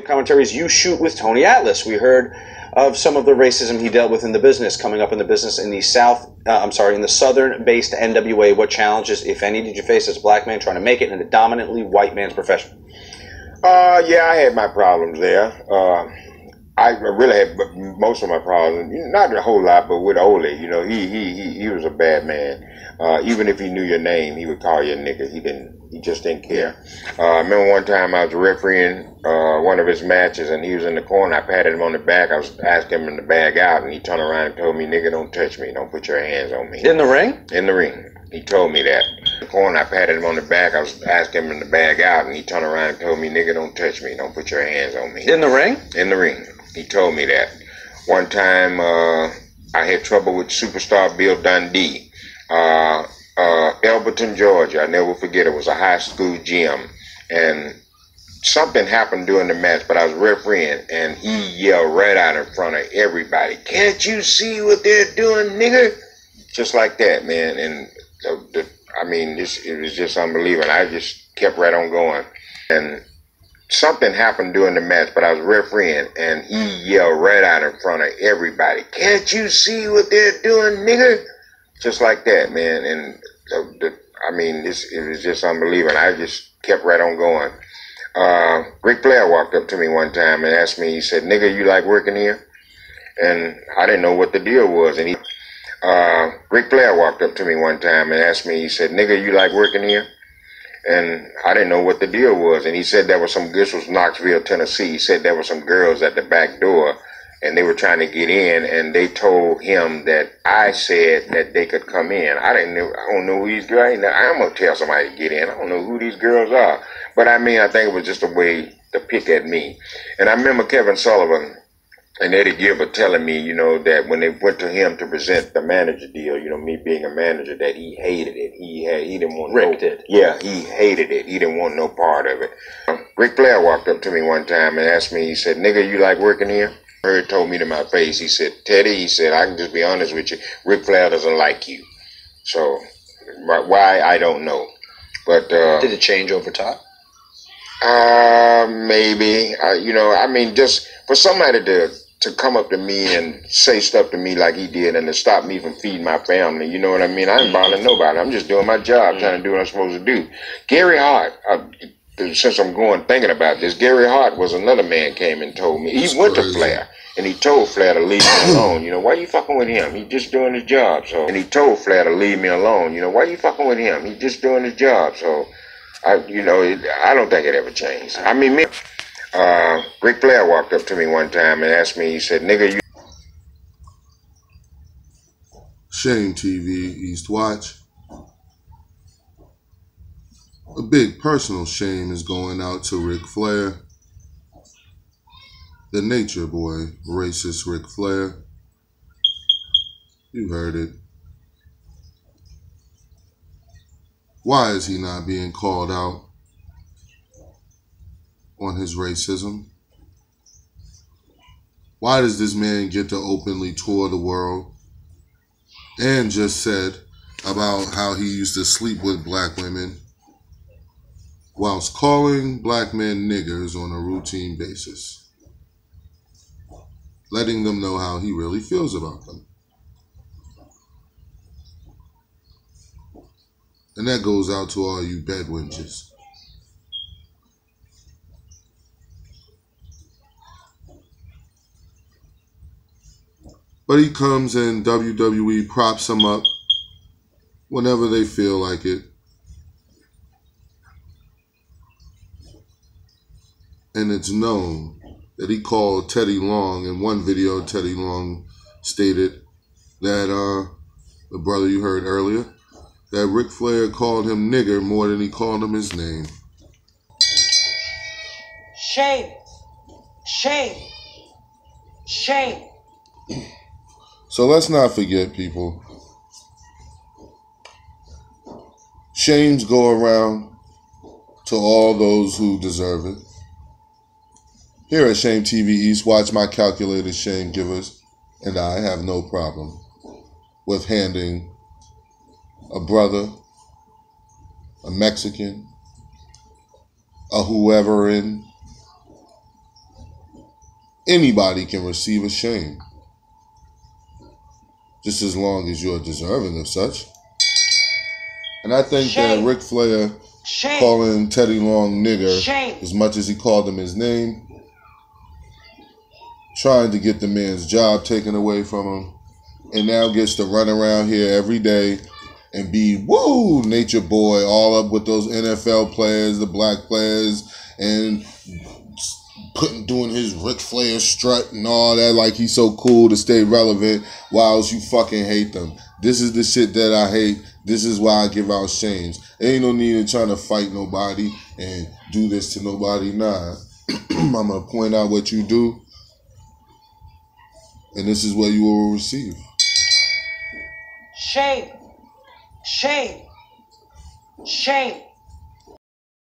commentaries you shoot with Tony Atlas. We heard of some of the racism he dealt with in the business, coming up in the business in the in the southern-based NWA. What challenges, if any, did you face as a black man trying to make it in a dominantly white man's profession? Yeah, I had my problems there. I really had most of my problems, not a whole lot, but with Ole, you know, he was a bad man. Even if he knew your name, he would call you a nigga. He just didn't care. I remember one time I was refereeing one of his matches, and he was in the corner. I patted him on the back. I was asking him to bag out, and he turned around and told me, "Nigga, don't touch me. Don't put your hands on me." In the ring? In the ring. He told me that. In the corner, I patted him on the back. I was asking him to bag out, and he turned around and told me, "Nigga, don't touch me. Don't put your hands on me." In the ring? In the ring. He told me that. One time, I had trouble with superstar Bill Dundee. Elberton, Georgia. I never forget. It was a high school gym, and something happened during the match, but I was refereeing, and he yelled right out in front of everybody, "Can't you see what they're doing, nigga?" Just like that, man. And it was just unbelievable. I just kept right on going, and something happened during the match, but I was refereeing, and he yelled right out in front of everybody, "Can't you see what they're doing, nigga?" Just like that, man. And it was just unbelievable. I just kept right on going. Ric Flair walked up to me one time and asked me, he said, "Nigga, you like working here?" And I didn't know what the deal was. And Ric Flair walked up to me one time and asked me, he said, "Nigga, you like working here?" And I didn't know what the deal was. And he said this was Knoxville, Tennessee. He said there were some girls at the back door, and they were trying to get in, and they told him that I said that they could come in. I don't know who these girls are. I'm going to tell somebody to get in. I don't know who these girls are. But I think it was just a way to pick at me. And I remember Kevin Sullivan and Eddie Gilbert telling me, you know, that when they went to him to present the manager deal, you know, me being a manager, that he hated it. He didn't want Yeah, he hated it. He didn't want no part of it. Ric Flair walked up to me one time and asked me, he said, "Nigga, you like working here?" Bird told me to my face, he said, "Teddy," he said, "I can just be honest with you, Ric Flair doesn't like you." So, why, I don't know. But did it change over time? Maybe. Just for somebody to come up to me and say stuff to me like he did, and to stop me from feeding my family, you know what I mean? I ain't bothering nobody. I'm just doing my job, trying to do what I'm supposed to do. Gary Hart, since I'm thinking about this, Gary Hart was another man came and told me. He went to Flair, and he told Flair to leave me alone. You know, why you fucking with him? He's just doing his job. And he told Flair to leave me alone. You know, why you fucking with him? He's just doing his job. So, I don't think it ever changed. Ric Flair walked up to me one time and asked me, he said, "Nigga, you..." Shame TV, East Watch. A big personal shame is going out to Ric Flair, the nature boy, racist Ric Flair. You heard it. Why is he not being called out on his racism? Why does this man get to openly tour the world and just said about how he used to sleep with black women whilst calling black men niggers on a routine basis, letting them know how he really feels about them? And that goes out to all you bedwenches. But he comes and WWE props him up whenever they feel like it. And it's known that he called Teddy Long. In one video, Teddy Long stated that, the brother you heard earlier, that Ric Flair called him nigger more than he called him his name. Shame. Shame. Shame. So let's not forget, people. Shames go around to all those who deserve it. Here at Shame TV East, watch my calculated shame givers, and I have no problem with handing a brother, a Mexican, a whoever in Anybody can receive a shame, just as long as you're deserving of such. And I think that Ric Flair calling Teddy Long nigger, as much as he called him his name, trying to get the man's job taken away from him, and now gets to run around here every day and be, woo, nature boy, all up with those NFL players, the black players, and doing his Ric Flair strut and all that, like he's so cool to stay relevant, whilst you fucking hate them. This is the shit that I hate. This is why I give out shames. Ain't no need in trying to fight nobody and do this to nobody. Nah. I'm going to point out what you do, and this is what you will receive. Shame. Shame. Shame.